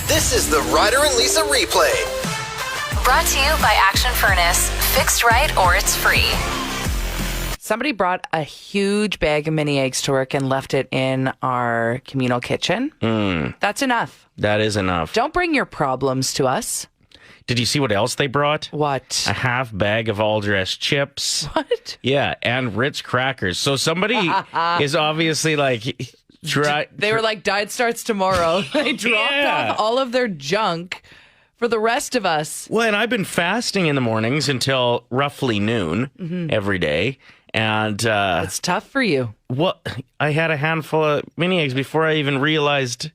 This is the Ryder and Lisa replay. Brought to you by Action Furnace. Fixed right or it's free. Somebody brought a huge bag of mini eggs to work and left it in our communal kitchen. That's enough. That is enough. Don't bring your problems to us. Did you see what else they brought? What? A half bag of all-dressed chips. What? Yeah, and Ritz crackers. So somebody is obviously like... They were like, diet starts tomorrow. They dropped off all of their junk for the rest of us. Well, and I've been fasting in the mornings until roughly noon every day. And It's tough for you. well, I had a handful of mini eggs before I even realized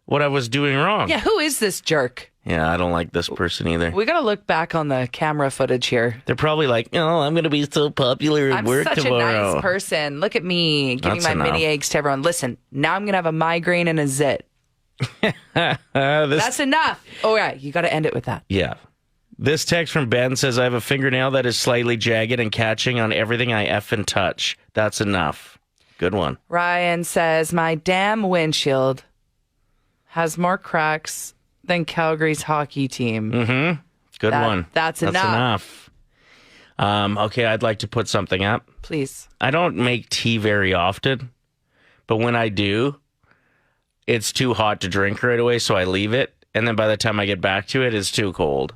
what I was doing wrong. Yeah, who is this jerk? Yeah, I don't like this person either. We got to look back on the camera footage here. They're probably like, oh, I'm going to be so popular at I'm work such tomorrow. a nice person. Look at me giving That's my enough. mini eggs to everyone. Listen, now I'm going to have a migraine and a zit. That's enough. Oh, yeah, you got to end it with that. Yeah. This text from Ben says, I have a fingernail that is slightly jagged and catching on everything I effing touch. That's enough. Good one. Ryan says, my damn windshield has more cracks than Calgary's hockey team. Good one. That's enough. Okay, I'd like to put something up. Please. I don't make tea very often, but when I do, it's too hot to drink right away, so I leave it. And then by the time I get back to it, it's too cold.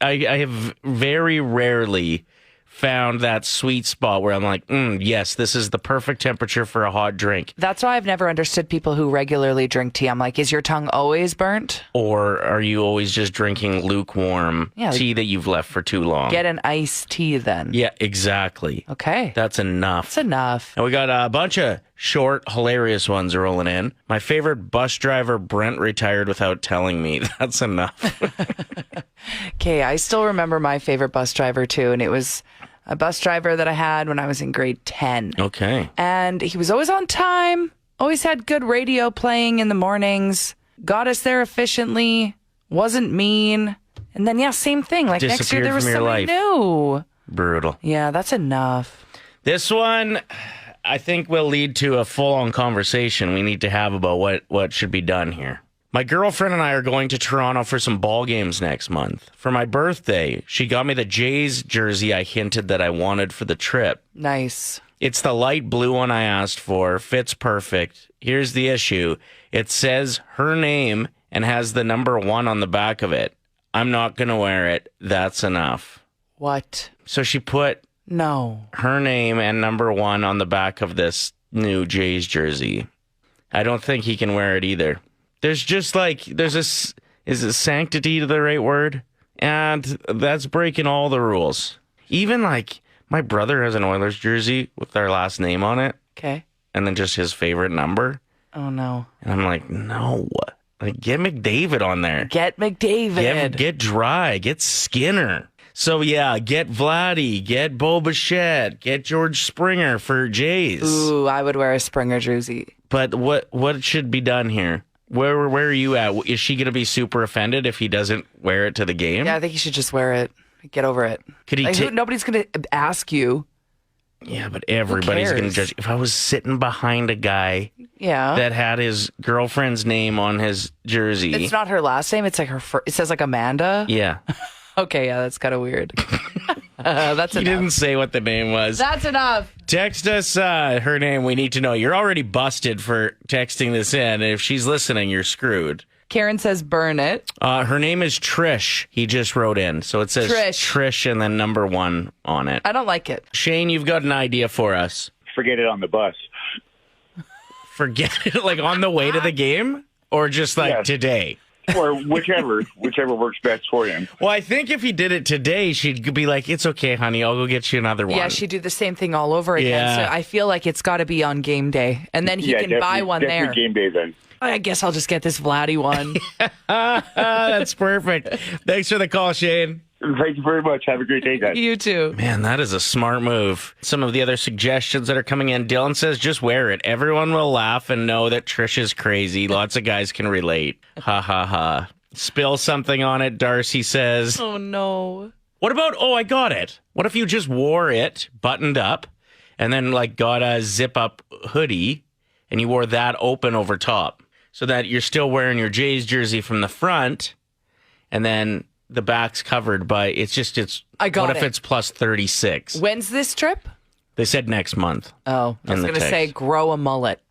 I have very rarely found that sweet spot where I'm like, yes, this is the perfect temperature for a hot drink. That's why I've never understood people who regularly drink tea. I'm like, is your tongue always burnt? Or are you always just drinking lukewarm tea that you've left for too long? Get an iced tea then. Yeah, exactly. Okay. That's enough. That's enough. And we got a bunch of short, hilarious ones rolling in. My favorite bus driver, Brent, retired without telling me. That's enough. Okay, I still remember my favorite bus driver too, and it was a bus driver that I had when I was in grade 10. Okay. And he was always on time, always had good radio playing in the mornings, got us there efficiently, wasn't mean. And then, same thing. Like next year Disappeared there was from your somebody life. new. Brutal. Yeah, that's enough. This one, I think, will lead to a full-on conversation we need to have about what should be done here. My girlfriend and I are going to Toronto for some ball games next month. For my birthday, she got me the Jays jersey I hinted that I wanted for the trip. Nice. It's the light blue one I asked for. Fits perfect. Here's the issue. It says her name and has the number 1 on the back of it. I'm not going to wear it. That's enough. What? So she put No. her name and number 1 on the back of this new Jays jersey. I don't think he can wear it either. There's just is it sanctity the right word? And that's breaking all the rules. Even like my brother has an Oilers jersey with our last name on it Okay. and then just his favorite number. Oh, no. And I'm like, no. Like, get McDavid on there. Get McDavid. Get Dry. Get Skinner. So, yeah, get Vladdy. Get Bo Bichette. Get George Springer for Jays. Ooh, I would wear a Springer jersey. But what should be done here? Where are you at? Is she going to be super offended if he doesn't wear it to the game? Yeah, I think you should just wear it. Get over it. Could he nobody's going to ask you. Yeah, but everybody's going to judge. If I was sitting behind a guy that had his girlfriend's name on his jersey. It's not her last name. It's like it says like Amanda. Yeah. Okay, yeah, that's kind of weird. That's He enough. didn't say what the name was. That's enough. Text us her name. We need to know. You're already busted for texting this in. And if she's listening, you're screwed. Karen says burn it. Her name is Trish. He just wrote in. So it says Trish and then number 1 on it. I don't like it. Shane, you've got an idea for us. Forget it on the bus. Forget it, like on the way to the game? Or just like today? Or whichever works best for him. Well, I think if he did it today, she'd be like, it's okay, honey, I'll go get you another one. Yeah, she'd do the same thing all over again. Yeah. So I feel like it's got to be on game day. And then he can buy one there. Definitely game day then. I guess I'll just get this Vladdy one. That's perfect. Thanks for the call, Shane. Thank you very much. Have a great day, guys. You too. Man, that is a smart move. Some of the other suggestions that are coming in, Dylan says just wear it. Everyone will laugh and know that Trish is crazy. Lots of guys can relate. Ha ha ha. Spill something on it, Darcy says. Oh, no. What about, I got it. What if you just wore it buttoned up and then like got a zip up hoodie and you wore that open over top? so that you're still wearing your Jays jersey from the front, and then the back's covered by, I got what if it. it's plus 36? When's this trip? They said next month. Oh, I was In the going to say text. grow a mullet.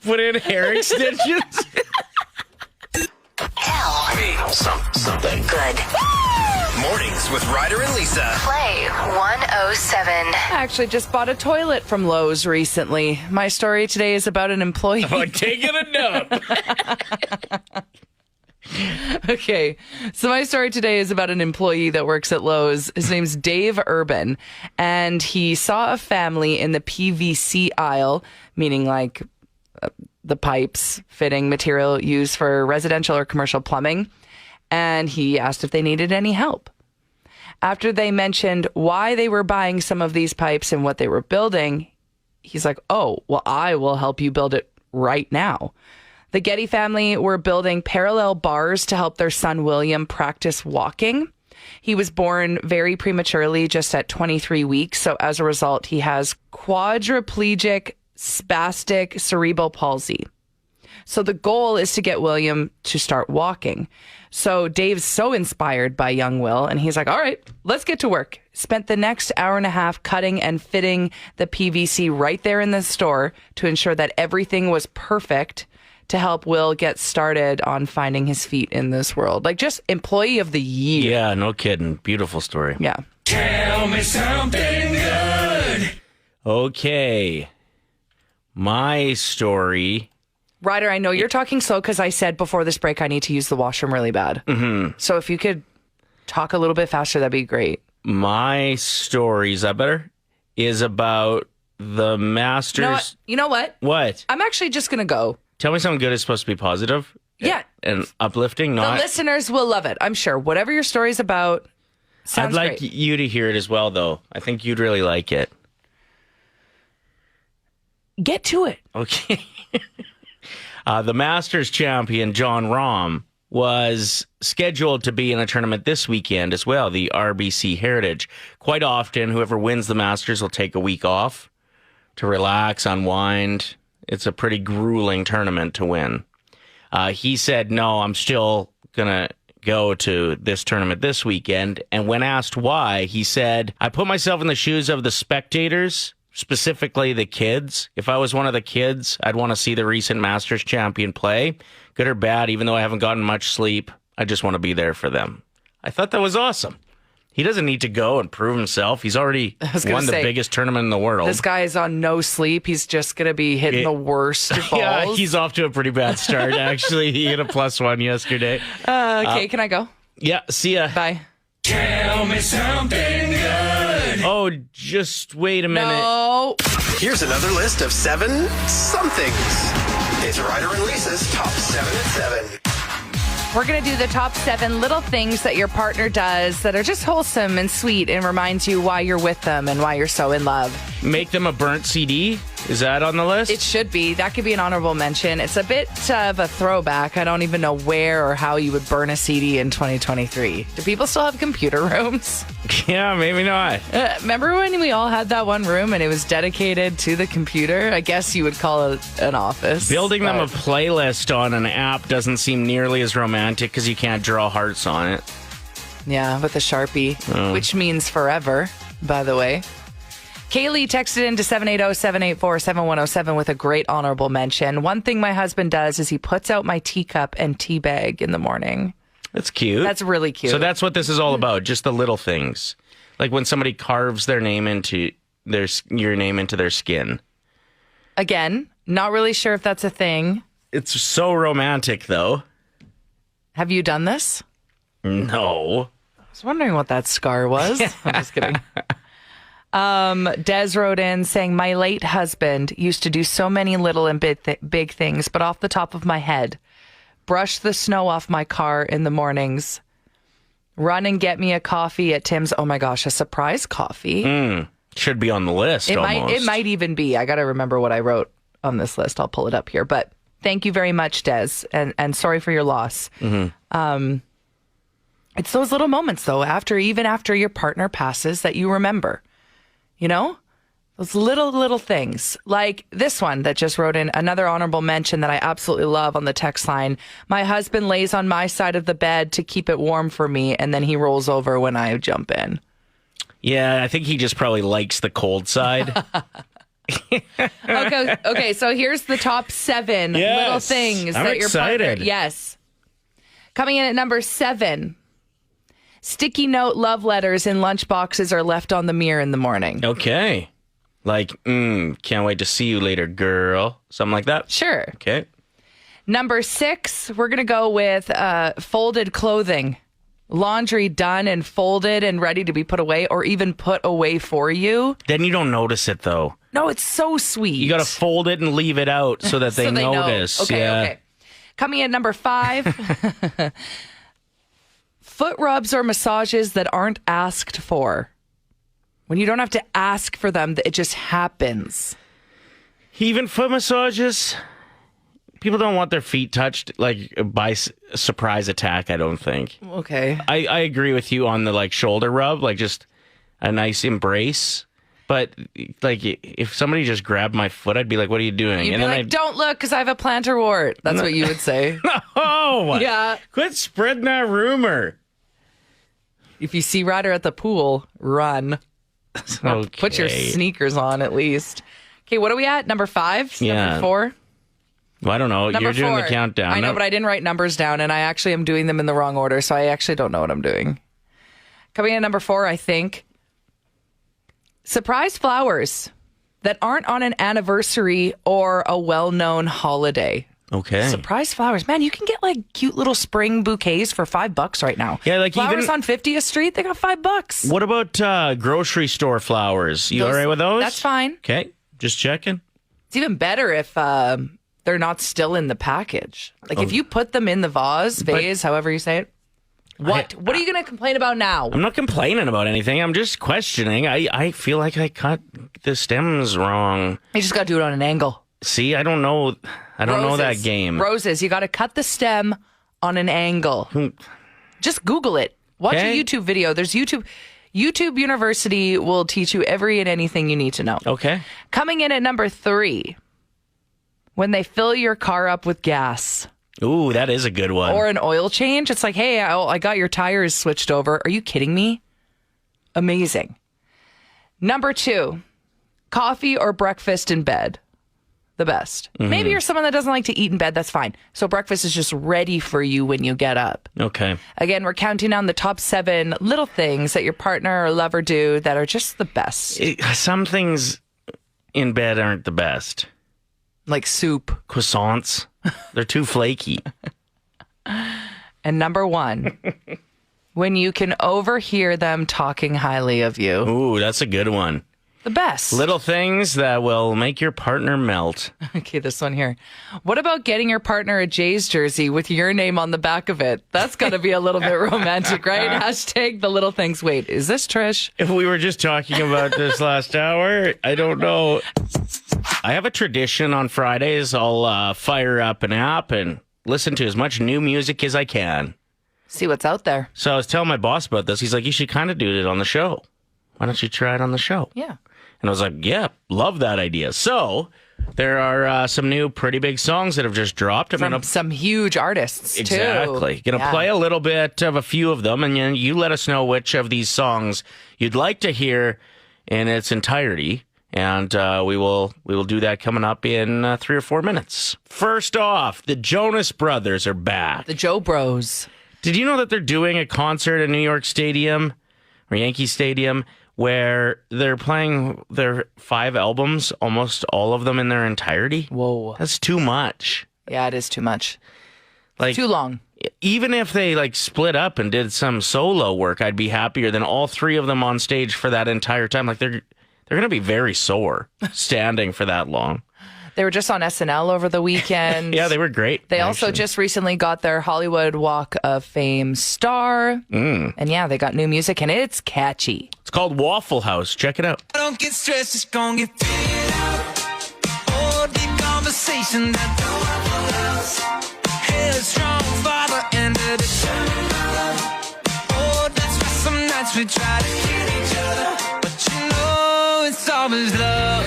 Put in hair extensions. Something. Good. Mornings with Ryder and Lisa. Play 107. I actually just bought a toilet from Lowe's recently. My story today is about an employee. Oh, taking a dump. Okay, so my story today is about an employee that works at Lowe's. His name's Dave Urban, and he saw a family in the PVC aisle, meaning like the pipes, fitting material used for residential or commercial plumbing, and he asked if they needed any help. After they mentioned why they were buying some of these pipes and what they were building, he's like, oh, well, I will help you build it right now. The Getty family were building parallel bars to help their son William practice walking. He was born very prematurely, just at 23 weeks. So as a result, he has quadriplegic spastic cerebral palsy. So the goal is to get William to start walking. So Dave's so inspired by young Will, and he's like, all right, let's get to work. Spent the next hour and a half cutting and fitting the PVC right there in the store to ensure that everything was perfect to help Will get started on finding his feet in this world. Like, just employee of the year. Yeah, no kidding. Beautiful story. Yeah. Tell me something good. Okay. My story. Ryder, I know you're talking slow because I said before this break I need to use the washroom really bad. Mm-hmm. So if you could talk a little bit faster, that'd be great. My story, is that better? Is about the Masters. You know what? What? I'm actually just going to go. Tell me something good is supposed to be positive. Yeah. And uplifting, The not. listeners will love it, I'm sure. Whatever your story's about, sounds I'd like great. you to hear it as well, though. I think you'd really like it. Get to it. Okay. The Masters champion, John Rahm, was scheduled to be in a tournament this weekend as well, the RBC Heritage. Quite often, whoever wins the Masters will take a week off to relax, unwind. It's a pretty grueling tournament to win. He said, no, I'm still going to go to this tournament this weekend. And when asked why, he said, I put myself in the shoes of the spectators, specifically the kids. If I was one of the kids, I'd want to see the recent Masters champion play. Good or bad, even though I haven't gotten much sleep, I just want to be there for them. I thought that was awesome. He doesn't need to go and prove himself. He's already won the biggest tournament in the world. This guy is on no sleep. He's just going to be hitting the worst balls. Yeah, he's off to a pretty bad start, actually. He hit a +1 yesterday. Okay, can I go? Yeah, see ya. Bye. Tell me something good. Oh, just wait a minute. No. Here's another list of 7 somethings. It's Ryder and Lisa's top 7 at 7. We're going to do the top 7 little things that your partner does that are just wholesome and sweet and reminds you why you're with them and why you're so in love. Make them a burnt CD? Is that on the list? It should be. That could be an honorable mention. It's a bit of a throwback. I don't even know where or how you would burn a CD in 2023. Do people still have computer rooms? Yeah, maybe not. Remember when we all had that one room and it was dedicated to the computer? I guess you would call it an office. Building them a but- playlist on an app doesn't seem nearly as romantic because you can't draw hearts on it. Yeah, with a Sharpie, which means forever, by the way. Kaylee texted into 780-784-7107 with a great honorable mention. One thing my husband does is he puts out my teacup and tea bag in the morning. That's cute. That's really cute. So that's what this is all about, just the little things. Like when somebody carves their name into your name into their skin. Again, not really sure if that's a thing. It's so romantic, though. Have you done this? No. I was wondering what that scar was. I'm just kidding. Des wrote in saying, my late husband used to do so many little and big things, but off the top of my head, brush the snow off my car in the mornings, run and get me a coffee at Tim's. Oh my gosh, a surprise coffee. Should be on the list almost. It might even be. I got to remember what I wrote on this list. I'll pull it up here. But thank you very much, Des, and sorry for your loss. It's those little moments, though, even after your partner passes, that you remember. You know, Those little things, like this one that just wrote in another honorable mention that I absolutely love on the text line. My husband lays on my side of the bed to keep it warm for me, and then he rolls over when I jump in. Yeah, I think he just probably likes the cold side. Okay, so here's the top 7 little things I'm that your excited. partner... Yes. Coming in at number 7. Sticky note love letters in lunch boxes are left on the mirror in the morning. Okay. Like, can't wait to see you later, girl. Something like that? Sure. Okay. Number 6, we're going to go with folded clothing. Laundry done and folded and ready to be put away or even put away for you. Then you don't notice it, though. No, it's so sweet. You got to fold it and leave it out so that they notice. Know. Okay. Coming in at number 5, foot rubs or massages that aren't asked for. When you don't have to ask for them, it just happens. Even foot massages, people don't want their feet touched like by surprise attack, I don't think. Okay. I agree with you on the like shoulder rub, like just a nice embrace. But like if somebody just grabbed my foot, I'd be like, what are you doing? You'd and be then like, don't look because I have a plantar wart. That's what you would say. Oh, Yeah. Quit spreading that rumor. If you see Ryder at the pool, run. Okay. Put your sneakers on at least. Okay, what are we at? Number 5? Yeah. Number 4? Well, I don't know. Number You're doing 4. the countdown. I know, but I didn't write numbers down, and I actually am doing them in the wrong order, so I actually don't know what I'm doing. Coming in at number 4, I think. Surprise flowers that aren't on an anniversary or a well-known holiday. Okay. Surprise flowers. Man, you can get like cute little spring bouquets for $5 right now. Yeah, like flowers even on 50th Street, they got $5. What about grocery store flowers? You all right with those? That's fine. Okay, just checking. It's even better if they're not still in the package. Like if you put them in the vase, however you say it. What are you going to complain about now? I'm not complaining about anything. I'm just questioning. I feel like I cut the stems wrong. You just got to do it on an angle. See, I don't know. I don't know that game. Roses. You got to cut the stem on an angle. Just Google it. Watch a YouTube video. There's YouTube. YouTube University will teach you every and anything you need to know. Okay. Coming in at number 3, when they fill your car up with gas. Ooh, that is a good one. Or an oil change. It's like, hey, I got your tires switched over. Are you kidding me? Amazing. Number 2, coffee or breakfast in bed. The best. Maybe you're someone that doesn't like to eat in bed. That's fine. So breakfast is just ready for you when you get up. Okay. Again, we're counting down the top 7 little things that your partner or lover do that are just the best. Some things in bed aren't the best. Like soup. Croissants. They're too flaky. And number 1, when you can overhear them talking highly of you. Ooh, that's a good one. The best. Little things that will make your partner melt. Okay, this one here. What about getting your partner a Jays jersey with your name on the back of it? That's got to be a little bit romantic, right? Hashtag the little things. Wait, is this Trish? If we were just talking about this last hour, I don't know. I have a tradition on Fridays. I'll fire up an app and listen to as much new music as I can. See what's out there. So I was telling my boss about this. He's like, you should kind of do it on the show. Why don't you try it on the show? Yeah. And I was like, yeah, love that idea. So there are some new pretty big songs that have just dropped. From some huge artists, Exactly. too. Going to play a little bit of a few of them, and then you let us know which of these songs you'd like to hear in its entirety. And we will do that coming up in 3 or 4 minutes. First off, the Jonas Brothers are back. The Joe Bros. Did you know that they're doing a concert at New York Stadium or Yankee Stadium where they're playing their 5 albums, almost all of them in their entirety? Whoa. That's too much. Yeah, it is too much. Like Too long. Even if they like split up and did some solo work, I'd be happier than all 3 of them on stage for that entire time. Like they're going to be very sore standing for that long. They were just on SNL over the weekend. Yeah, they were great. They also just recently got their Hollywood Walk of Fame star. And yeah, they got new music and it's catchy. It's called Waffle House. Check it out. Don't get stressed, just gon' get figured out. Oh, deep conversation that don't have headstrong father and a determined mother. Oh, that's why some nights we try to kill each other. But you know it's all of his love.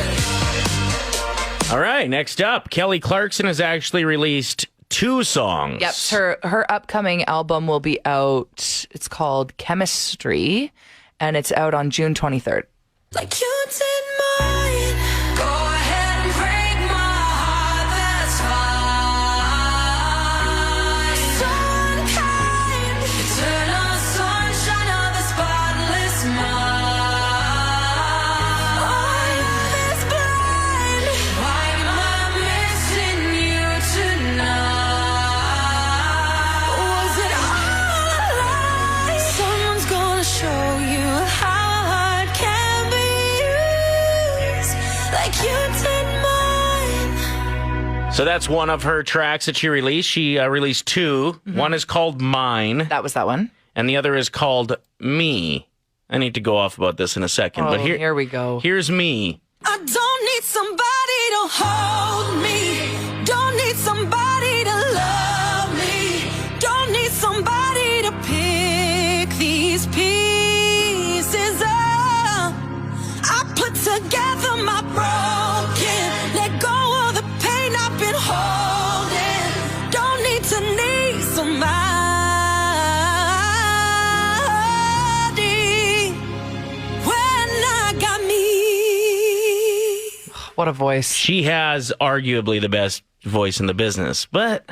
All right, next up, Kelly Clarkson has actually released 2 songs. Yep, her upcoming album will be out. It's called Chemistry, and it's out on June 23rd. Like you did mine. Go ahead and break my heart, that's fine. So unkind. Eternal sunshine of the spotless mind. Our love is blind. Why am I missing you tonight? Was it all a lie? Someone's gonna show you how hard can be used, like you did mine. So that's one of her tracks that she released. She released 2. One is called Mine, That was that one. and the other is called Me. I need to go off about this in a second, but Here we go. here's Me. I don't need somebody to hold me. Don't need somebody to love me. Don't need somebody to pick these pieces up. I put together my broken. Let go of the pain I've been holding. Don't need to need somebody when I got me. What a voice. She has arguably the best voice in the business, but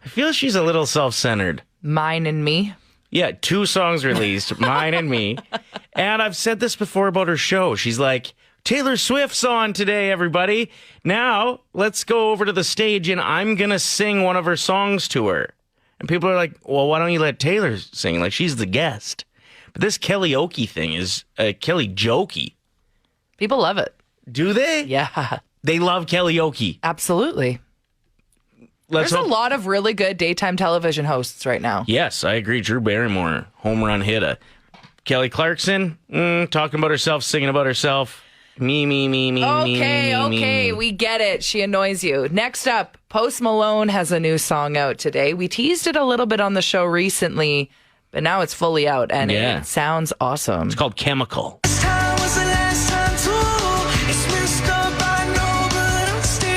I feel she's a little self-centered. Mine and Me. Yeah, 2 songs released, Mine and Me. And I've said this before about her show. She's like, Taylor Swift's on today, everybody. Now, let's go over to the stage and I'm going to sing one of her songs to her. And people are like, well, why don't you let Taylor sing? Like, she's the guest. But this karaoke thing is Kelly jokey. People love it. Do they? Yeah, They love karaoke. absolutely. Let's There's hope- a lot of really good daytime television hosts right now. Yes, I agree. Drew Barrymore, home run hitter. Kelly Clarkson, talking about herself, singing about herself. Me. Okay, we get it. She annoys you. Next up, Post Malone has a new song out today. We teased it a little bit on the show recently, but now it's fully out and Yeah. it sounds awesome. It's called Chemical. This time was the last time too. It's messed up, I know, but I'm still.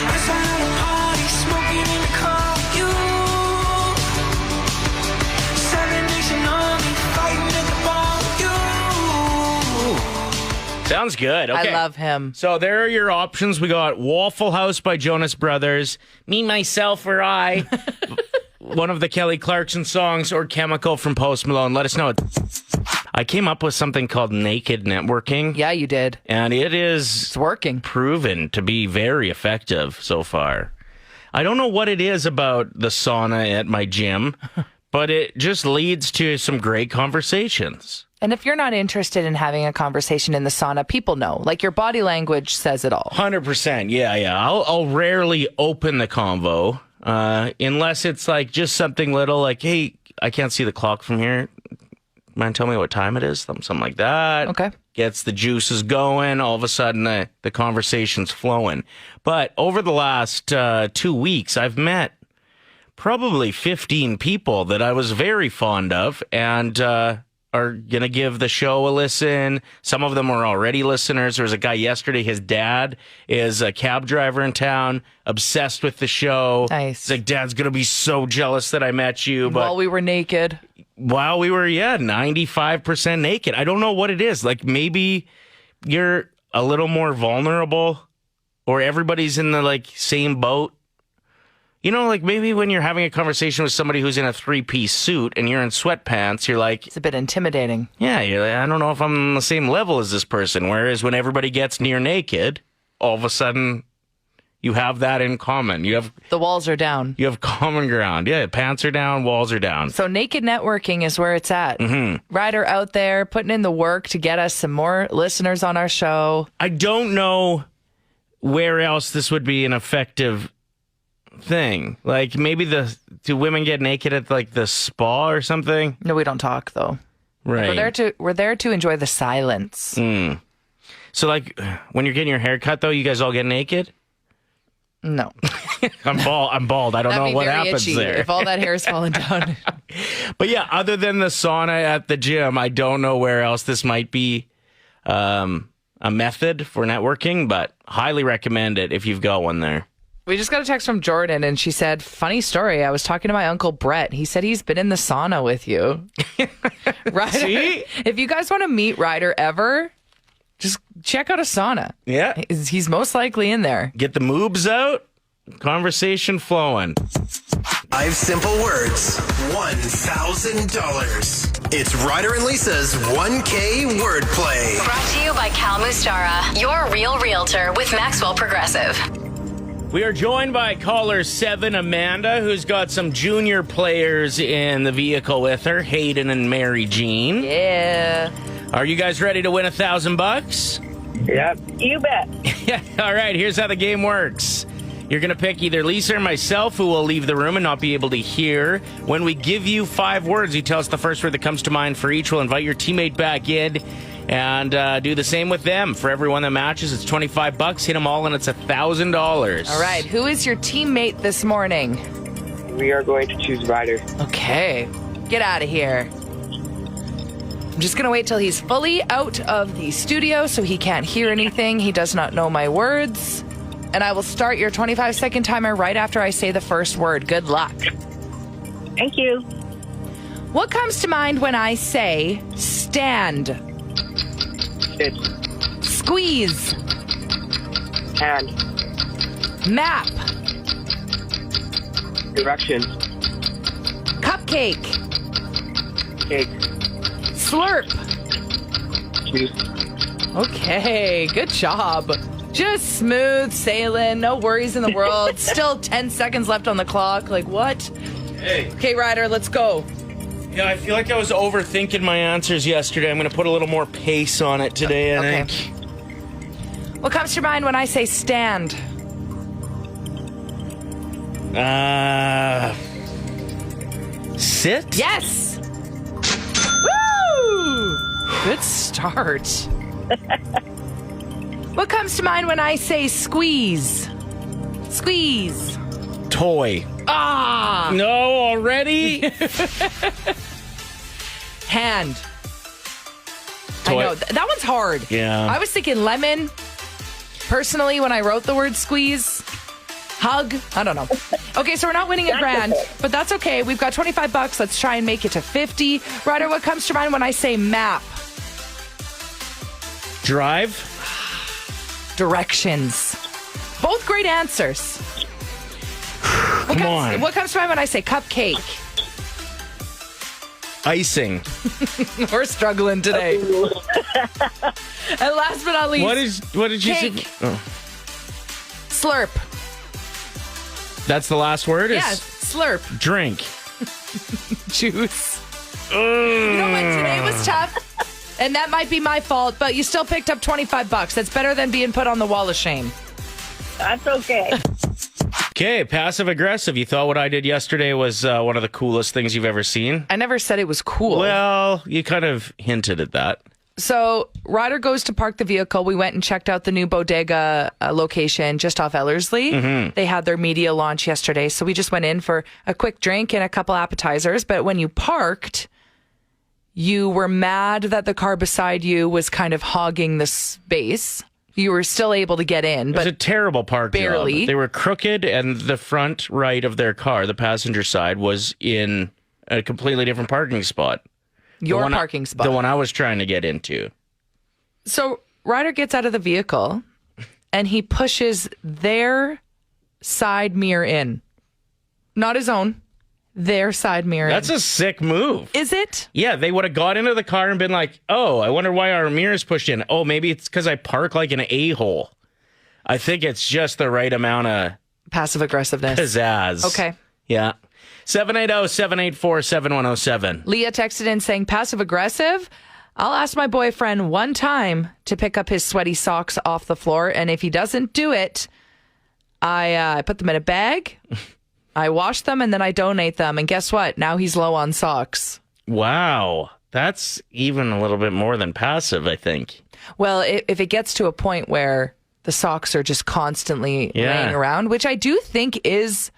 I was at a party, smoking in the car with you. Seven Nation Army, fighting at the bar with you. Sounds good. Okay. I love him. So there are your options. We got Waffle House by Jonas Brothers, Me, Myself, or I, one of the Kelly Clarkson songs, or Chemical from Post Malone. Let us know. I came up with something called naked networking, Yeah, you did. and it is It's working. proven to be very effective so far. I don't know what it is about the sauna at my gym, but it just leads to some great conversations. And if you're not interested in having a conversation in the sauna, people know. Like your body language says it all. 100%. Yeah. I'll rarely open the convo unless it's like just something little like, hey, I can't see the clock from here. Mind tell me what time it is? Something like that. Okay. Gets the juices going. All of a sudden, the conversation's flowing. But over the last 2 weeks, I've met probably 15 people that I was very fond of and are going to give the show a listen. Some of them are already listeners. There was a guy yesterday, his dad is a cab driver in town, obsessed with the show. Nice. He's like, Dad's going to be so jealous that I met you. But While we were naked. while we were, 95% naked. I don't know what it is. Like maybe you're a little more vulnerable or everybody's in the like same boat. You know, like maybe when you're having a conversation with somebody who's in a 3-piece suit and you're in sweatpants, you're like, It's a bit intimidating. yeah, you're like, I don't know if I'm on the same level as this person. Whereas when everybody gets near naked, all of a suden you have that in common. You have The walls are down. common ground. Yeah, pants are down, walls are down. So naked networking is where it's at. Mm-hmm. Ryder out there putting in the work to get us some more listeners on our show. I don't know where else this would be an effective thing. Like maybe do women get naked at like the spa or something? No, we don't talk though. Right. We're there to enjoy the silence. So like when you're getting your hair cut though, you guys all get naked? No. I'm bald. I don't That'd know be what very happens itchy there. if all that hair is falling down. But yeah, other than the sauna at the gym, I don't know where else this might be a method for networking, but highly recommend it if you've got one there. We just got a text from Jordan, and she said, funny story. I was talking to my Uncle Brett. He said he's been in the sauna with you. Ryder, See? if you guys want to meet Ryder ever, just check out a sauna. Yeah. He's most likely in there. Get the moobs out, conversation flowing. 5 simple words, $1,000. It's Ryder and Lisa's 1K wordplay. Brought to you by Cal Mustara, your real realtor with Maxwell Progressive. We are joined by caller 7, Amanda, who's got some junior players in the vehicle with her, Hayden and Mary Jean. Yeah. Are you guys ready to win $1,000? Yep. You bet. Yeah. All right, here's how the game works. You're going to pick either Lisa or myself, who will leave the room and not be able to hear. When we give you 5 words, you tell us the first word that comes to mind for each. We'll invite your teammate back in and do the same with them. For everyone that matches, it's $25. Hit them all, and it's $1,000. All right. Who is your teammate this morning? We are going to choose Ryder. Okay. Get out of here. I'm just going to wait till he's fully out of the studio so he can't hear anything. He does not know my words. And I will start your 25-second timer right after I say the first word. Good luck. Thank you. What comes to mind when I say stand, Sit. squeeze, Hand. map, Direction. cupcake, Cake. slurp? Juice. Okay, good job. Just smooth sailing, no worries in the world. Still 10 seconds left on the clock. Like, what? Hey. Okay, Ryder, let's go. Yeah, I feel like I was overthinking my answers yesterday. I'm going to put a little more pace on it today, I Okay. think. What comes to mind when I say stand? Sit? Yes! Woo! Good start. What comes to mind when I say squeeze? Squeeze. Toy. Ah! No, already? Hand. Toy. I know. That one's hard. Yeah. I was thinking lemon, personally, when I wrote the word squeeze. Hug. I don't know. Okay, so we're not winning a grand, but that's okay. We've got $25. Let's try and make it to 50. Ryder, what comes to mind when I say map? Drive. Directions. Both great answers. Come on. What comes to mind when I say cupcake? Icing. We're struggling today. And last but not least, What did you cake. say? Oh. Slurp. That's the last word? Yeah, Is slurp. drink. Juice. You know what? Today was tough, and that might be my fault, but you still picked up $25. That's better than being put on the wall of shame. That's okay. Okay, passive aggressive. You thought what I did yesterday was one of the coolest things you've ever seen? I never said it was cool. Well, you kind of hinted at that. So Ryder goes to park the vehicle. We went and checked out the new bodega location just off Ellerslie. Mm-hmm. They had their media launch yesterday. So we just went in for a quick drink and a couple appetizers. But when you parked, you were mad that the car beside you was kind of hogging the space. You were still able to get in, It was but a terrible park barely. job. They were crooked, and the front right of their car, the passenger side, was in a completely different parking spot. your The one parking spot. The one I was trying to get into. So Ryder gets out of the vehicle and he pushes their side mirror in. Not his own, their side mirror That's in. a sick move. Is it? Yeah, they would have got into the car and been like, oh, I wonder why our mirror's pushed in. Oh, maybe it's because I park like an a-hole. I think it's just the right amount of Passive aggressiveness. pizzazz. Okay. Yeah. 780-784-7107. Leah texted in saying, passive aggressive? I'll ask my boyfriend one time to pick up his sweaty socks off the floor. And if he doesn't do it, I put them in a bag, I wash them, and then I donate them. And guess what? Now he's low on socks. Wow. That's even a little bit more than passive, I think. Well, if it gets to a point where the socks are just constantly Yeah. laying around, which I do think is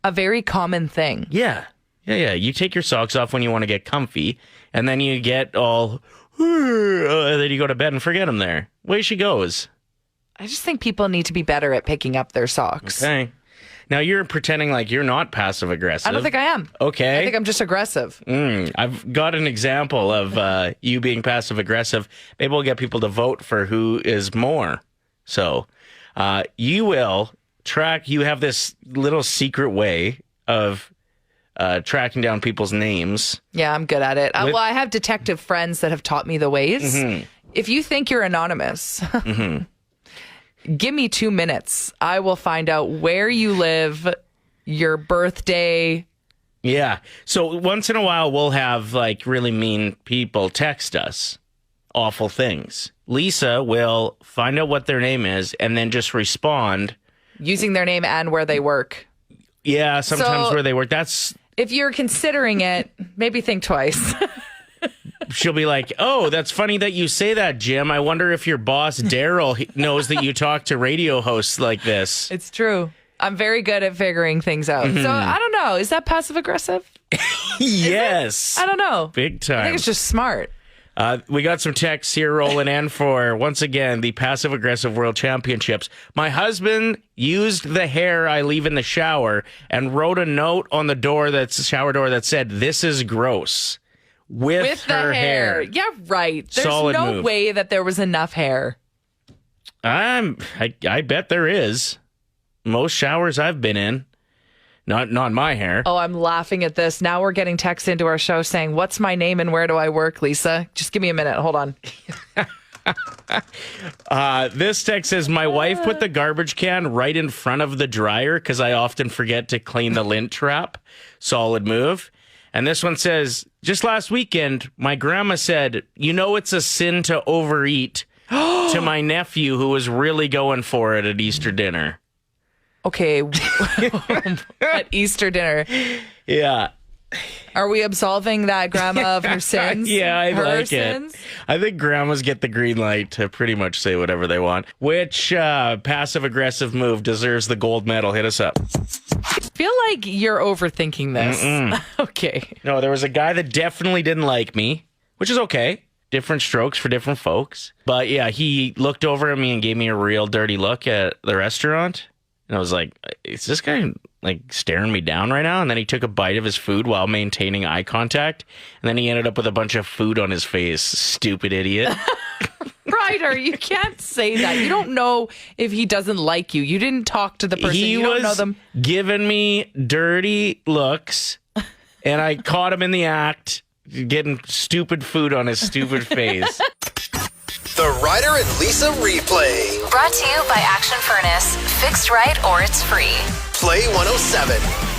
a very common thing. Yeah. Yeah. You take your socks off when you want to get comfy, and then you get all, and then you go to bed and forget them there. Way she goes. I just think people need to be better at picking up their socks. Okay. Now you're pretending like you're not passive aggressive. I don't think I am. Okay. I think I'm just aggressive. I've got an example of you being passive aggressive. Maybe we'll get people to vote for who is more. So you will track, you have this little secret way of tracking down people's names. Yeah, I'm good at it. Well, I have detective friends that have taught me the ways. If you think you're anonymous, give me 2 minutes. I will find out where you live, your birthday. Yeah. So once in a while, we'll have like really mean people text us awful things. Lisa will find out what their name is and then just respond. Using their name and where they work. Yeah, sometimes So- where they work. That's If you're considering it, maybe think twice. she'll be like, "Oh, that's funny that you say that, Jim. I wonder if your boss Daryl knows that you talk to radio hosts like this." It's true. I'm very good at figuring things out. So I don't know. Is that passive aggressive? Yes, I don't know. big I time. think it's just smart. We got some texts here rolling in for, once again, the Passive Aggressive World Championships. My husband used the hair I leave in the shower and wrote a note on the door, that's shower door, that said, "This is gross." With the her hair. Yeah, right. There's Solid no move. way that there was enough hair. I bet there is. Most showers I've been in. Not my hair. Oh, I'm laughing at this. Now we're getting texts into our show saying, "What's my name and where do I work, Lisa?" Just give me a minute. Hold on. This text says, "My wife put the garbage can right in front of the dryer because I often forget to clean the lint trap." Solid move. And this one says, "Just last weekend, my grandma said, 'You know it's a sin to overeat,' to my nephew who was really going for it at Easter dinner." Okay. At Easter dinner. Yeah. Are we absolving that grandma of her sins? Yeah, I her like sins? it. I think grandmas get the green light to pretty much say whatever they want. Which passive-aggressive move deserves the gold medal? Hit us up. Feel like you're overthinking this. Okay. No, there was a guy that definitely didn't like me, which is okay. Different strokes for different folks. But yeah, he looked over at me and gave me a real dirty look at the restaurant. And I was like, is this guy like staring me down right now? And then he took a bite of his food while maintaining eye contact. And then he ended up with a bunch of food on his face. Stupid idiot. Ryder, you can't say that. You don't know if he doesn't like you. You didn't talk to the person. He You don't was know them. giving me dirty looks, and I caught him in the act getting stupid food on his stupid face. The Ryder and Lisa replay. Brought to you by Action Furnace. Fixed right or it's free. Play 107.